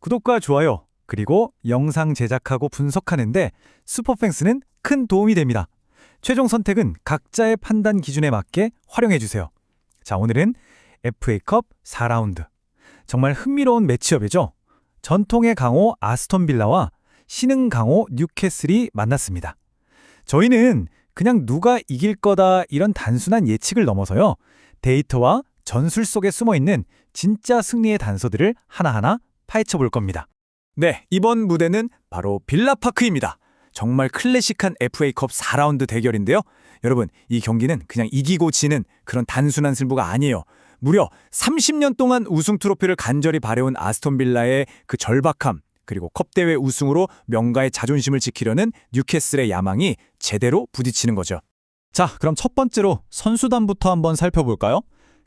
구독과 좋아요, 그리고 영상 제작하고 분석하는데 슈퍼팬스는 큰 도움이 됩니다. 최종 선택은 각자의 판단 기준에 맞게 활용해주세요. 자, 오늘은 FA컵 4라운드. 정말 흥미로운 매치업이죠. 전통의 강호 아스톤 빌라와 신흥 강호 뉴캐슬이 만났습니다. 저희는 그냥 누가 이길 거다 이런 단순한 예측을 넘어서요. 데이터와 전술 속에 숨어있는 진짜 승리의 단서들을 하나하나 파헤쳐 볼 겁니다. 네, 이번 무대는 바로 빌라파크입니다. 정말 클래식한 FA컵 4라운드 대결인데요. 여러분, 이 경기는 그냥 이기고 지는 그런 단순한 승부가 아니에요. 무려 30년 동안 우승 트로피를 간절히 바래온 아스톤 빌라의 그 절박함, 그리고 컵대회 우승으로 명가의 자존심을 지키려는 뉴캐슬의 야망이 제대로 부딪히는 거죠. 자, 그럼 첫 번째로 선수단부터 한번 살펴볼까요?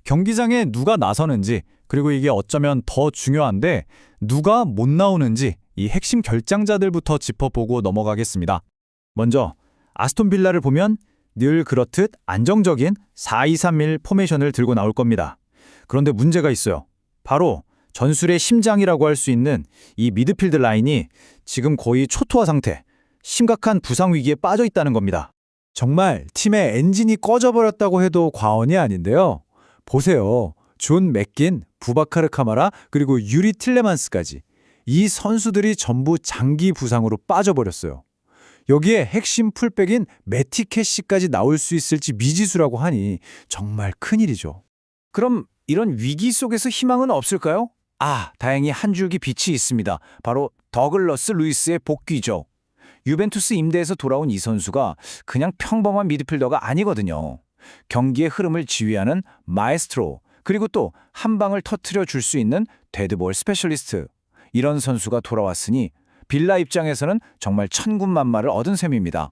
경기장에 누가 나서는지, 그리고 이게 어쩌면 더 중요한데 누가 못 나오는지 이 핵심 결장자들부터 짚어보고 넘어가겠습니다. 먼저 아스톤 빌라를 보면 늘 그렇듯 안정적인 4-2-3-1 포메이션을 들고 나올 겁니다. 그런데 문제가 있어요. 바로 전술의 심장이라고 할 수 있는 이 미드필드 라인이 지금 거의 초토화 상태, 심각한 부상 위기에 빠져 있다는 겁니다. 정말 팀의 엔진이 꺼져버렸다고 해도 과언이 아닌데요. 보세요. 존 맥긴, 부바카르 카마라, 그리고 유리 틸레만스까지 이 선수들이 전부 장기 부상으로 빠져버렸어요. 여기에 핵심 풀백인 매티 캐시까지 나올 수 있을지 미지수라고 하니 정말 큰일이죠. 그럼 이런 위기 속에서 희망은 없을까요? 다행히 한 줄기 빛이 있습니다. 바로 더글러스 루이스의 복귀죠. 유벤투스 임대에서 돌아온 이 선수가 그냥 평범한 미드필더가 아니거든요. 경기의 흐름을 지휘하는 마에스트로, 그리고 또 한 방을 터트려 줄 수 있는 데드볼 스페셜리스트. 이런 선수가 돌아왔으니 빌라 입장에서는 정말 천군만마를 얻은 셈입니다.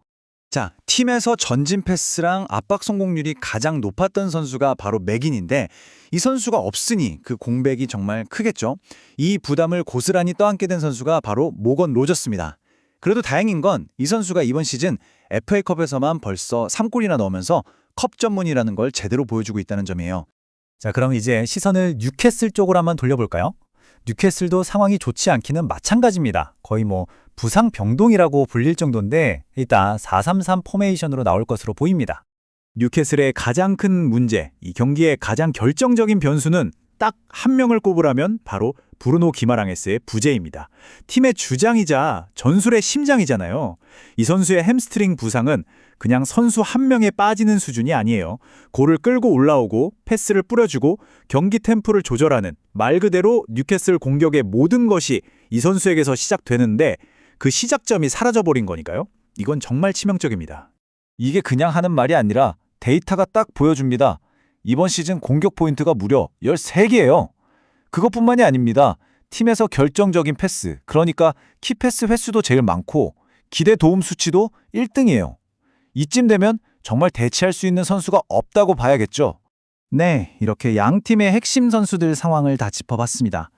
자, 팀에서 전진 패스랑 압박 성공률이 가장 높았던 선수가 바로 맥인인데 이 선수가 없으니 그 공백이 정말 크겠죠. 이 부담을 고스란히 떠안게 된 선수가 바로 모건 로저스입니다. 그래도 다행인 건 이 선수가 이번 시즌 FA컵에서만 벌써 3골이나 넣으면서 컵 전문이라는 걸 제대로 보여주고 있다는 점이에요. 자, 그럼 이제 시선을 뉴캐슬 쪽으로 한번 돌려볼까요? 뉴캐슬도 상황이 좋지 않기는 마찬가지입니다. 거의 부상 병동이라고 불릴 정도인데 일단 4-3-3 포메이션으로 나올 것으로 보입니다. 뉴캐슬의 가장 큰 문제, 이 경기의 가장 결정적인 변수는 딱 한 명을 꼽으라면 바로 브루노 기마랑에스의 부재입니다. 팀의 주장이자 전술의 심장이잖아요. 이 선수의 햄스트링 부상은 그냥 선수 한 명에 빠지는 수준이 아니에요. 골을 끌고 올라오고 패스를 뿌려주고 경기 템포를 조절하는 말 그대로 뉴캐슬 공격의 모든 것이 이 선수에게서 시작되는데 그 시작점이 사라져버린 거니까요. 이건 정말 치명적입니다. 이게 그냥 하는 말이 아니라 데이터가 딱 보여줍니다. 이번 시즌 공격 포인트가 무려 13개예요. 그것뿐만이 아닙니다. 팀에서 결정적인 패스, 그러니까 키패스 횟수도 제일 많고 기대 도움 수치도 1등이에요. 이쯤 되면 정말 대체할 수 있는 선수가 없다고 봐야겠죠. 네, 이렇게 양 팀의 핵심 선수들 상황을 다 짚어봤습니다.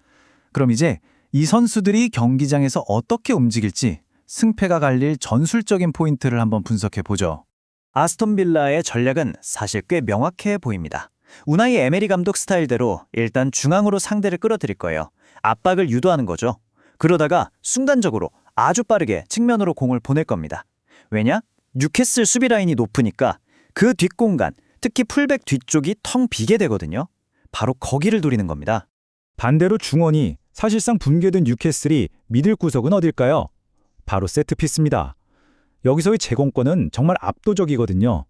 그럼 이제 이 선수들이 경기장에서 어떻게 움직일지 승패가 갈릴 전술적인 포인트를 한번 분석해보죠. 아스톤 빌라의 전략은 사실 꽤 명확해 보입니다. 우나이 에메리 감독 스타일대로 일단 중앙으로 상대를 끌어들일 거예요. 압박을 유도하는 거죠. 그러다가 순간적으로 아주 빠르게 측면으로 공을 보낼 겁니다. 왜냐? 뉴캐슬 수비 라인이 높으니까 그 뒷공간, 특히 풀백 뒤쪽이 텅 비게 되거든요. 바로 거기를 노리는 겁니다. 반대로 중원이 사실상 붕괴된 뉴캐슬이 미들 구석은 어딜까요? 바로 세트피스입니다. 여기서의 제공권은 정말 압도적이거든요.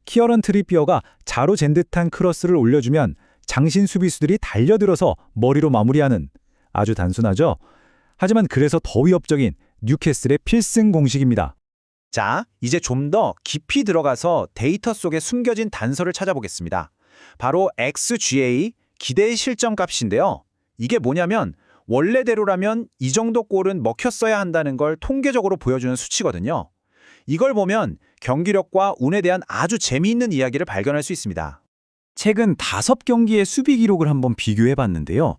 키어런 트리피어가 자로 잰 듯한 크로스를 올려주면 장신 수비수들이 달려들어서 머리로 마무리하는, 아주 단순하죠? 하지만 그래서 더 위협적인 뉴캐슬의 필승 공식입니다. 자, 이제 좀 더 깊이 들어가서 데이터 속에 숨겨진 단서를 찾아보겠습니다. 바로 XGA, 기대의 실점값인데요. 이게 뭐냐면 원래대로라면 이 정도 골은 먹혔어야 한다는 걸 통계적으로 보여주는 수치거든요. 이걸 보면 경기력과 운에 대한 아주 재미있는 이야기를 발견할 수 있습니다. 최근 5경기의 수비 기록을 한번 비교해봤는데요.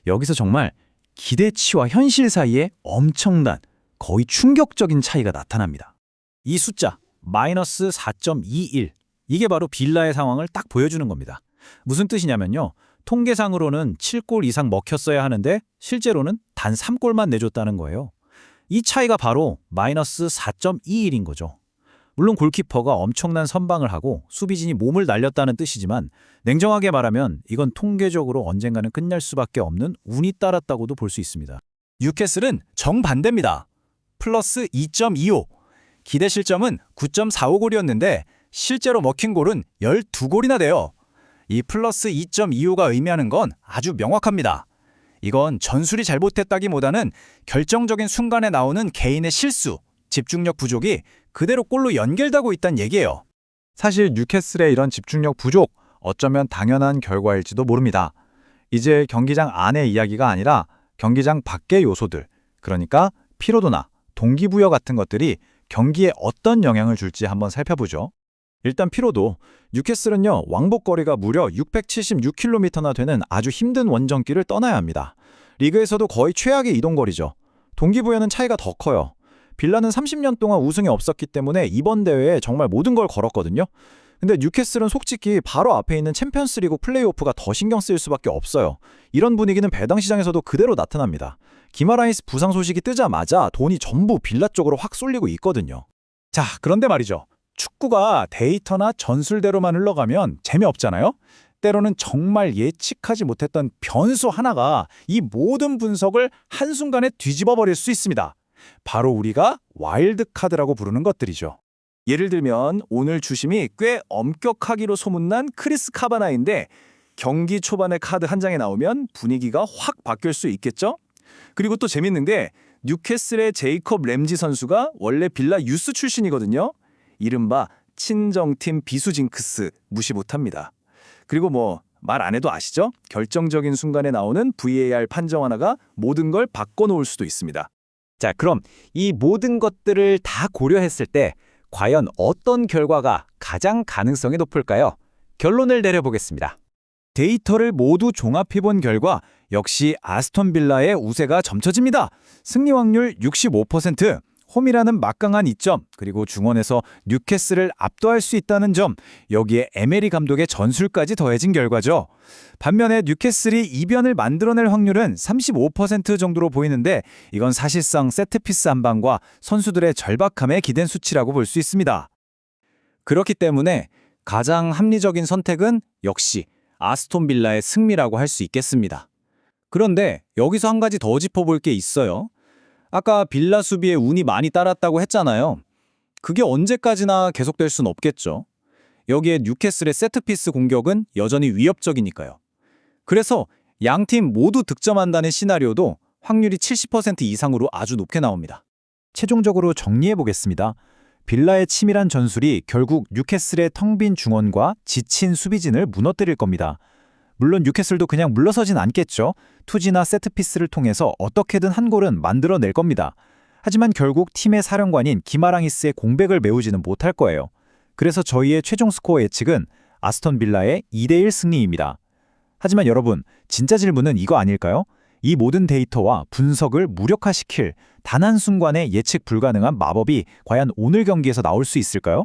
여기서 정말 기대치와 현실 사이에 엄청난, 거의 충격적인 차이가 나타납니다. 이 숫자, 마이너스 4.21. 이게 바로 빌라의 상황을 딱 보여주는 겁니다. 무슨 뜻이냐면요. 통계상으로는 7골 이상 먹혔어야 하는데 실제로는 단 3골만 내줬다는 거예요. 이 차이가 바로 마이너스 4.21인 거죠. 물론 골키퍼가 엄청난 선방을 하고 수비진이 몸을 날렸다는 뜻이지만 냉정하게 말하면 이건 통계적으로 언젠가는 끝날 수밖에 없는 운이 따랐다고도 볼 수 있습니다. 뉴캐슬은 정반대입니다. 플러스 2.25. 기대 실점은 9.45골이었는데 실제로 먹힌 골은 12골이나 돼요. 이 플러스 2.25가 의미하는 건 아주 명확합니다. 이건 전술이 잘못했다기보다는 결정적인 순간에 나오는 개인의 실수, 집중력 부족이 그대로 골로 연결되고 있다는 얘기예요. 사실 뉴캐슬의 이런 집중력 부족, 어쩌면 당연한 결과일지도 모릅니다. 이제 경기장 안의 이야기가 아니라 경기장 밖의 요소들, 그러니까 피로도나 동기부여 같은 것들이 경기에 어떤 영향을 줄지 한번 살펴보죠. 일단 피로도, 뉴캐슬은요 왕복거리가 무려 676km나 되는 아주 힘든 원정길을 떠나야 합니다. 리그에서도 거의 최악의 이동거리죠. 동기부여는 차이가 더 커요. 빌라는 30년 동안 우승이 없었기 때문에 이번 대회에 정말 모든 걸 걸었거든요. 근데 뉴캐슬은 솔직히 바로 앞에 있는 챔피언스리그 플레이오프가 더 신경 쓰일 수밖에 없어요. 이런 분위기는 배당 시장에서도 그대로 나타납니다. 기마라이스 부상 소식이 뜨자마자 돈이 전부 빌라 쪽으로 확 쏠리고 있거든요. 자, 그런데 말이죠. 축구가 데이터나 전술대로만 흘러가면 재미없잖아요? 때로는 정말 예측하지 못했던 변수 하나가 이 모든 분석을 한순간에 뒤집어 버릴 수 있습니다. 바로 우리가 와일드카드라고 부르는 것들이죠. 예를 들면 오늘 주심이 꽤 엄격하기로 소문난 크리스 카바나인데 경기 초반에 카드 한 장에 나오면 분위기가 확 바뀔 수 있겠죠? 그리고 또 재밌는 게 뉴캐슬의 제이콥 램지 선수가 원래 빌라 유스 출신이거든요. 이른바 친정팀 비수 징크스 무시 못합니다. 그리고 뭐 말 안 해도 아시죠? 결정적인 순간에 나오는 VAR 판정 하나가 모든 걸 바꿔놓을 수도 있습니다. 자, 그럼 이 모든 것들을 다 고려했을 때 과연 어떤 결과가 가장 가능성이 높을까요? 결론을 내려보겠습니다. 데이터를 모두 종합해본 결과 역시 아스톤 빌라의 우세가 점쳐집니다. 승리 확률 65%, 홈이라는 막강한 이점, 그리고 중원에서 뉴캐슬을 압도할 수 있다는 점, 여기에 에메리 감독의 전술까지 더해진 결과죠. 반면에 뉴캐슬이 이변을 만들어낼 확률은 35% 정도로 보이는데 이건 사실상 세트피스 한 방과 선수들의 절박함에 기댄 수치라고 볼 수 있습니다. 그렇기 때문에 가장 합리적인 선택은 역시 아스톤 빌라의 승리라고 할 수 있겠습니다. 그런데 여기서 한 가지 더 짚어볼 게 있어요. 아까 빌라 수비에 운이 많이 따랐다고 했잖아요. 그게 언제까지나 계속될 순 없겠죠. 여기에 뉴캐슬의 세트피스 공격은 여전히 위협적이니까요. 그래서 양팀 모두 득점한다는 시나리오도 확률이 70% 이상으로 아주 높게 나옵니다. 최종적으로 정리해보겠습니다. 빌라의 치밀한 전술이 결국 뉴캐슬의 텅 빈 중원과 지친 수비진을 무너뜨릴 겁니다. 물론 뉴캐슬도 그냥 물러서진 않겠죠. 투지나 세트피스를 통해서 어떻게든 한 골은 만들어낼 겁니다. 하지만 결국 팀의 사령관인 기마랑이스의 공백을 메우지는 못할 거예요. 그래서 저희의 최종 스코어 예측은 아스톤 빌라의 2대1 승리입니다. 하지만 여러분, 진짜 질문은 이거 아닐까요? 이 모든 데이터와 분석을 무력화시킬 단 한순간의 예측 불가능한 마법이 과연 오늘 경기에서 나올 수 있을까요?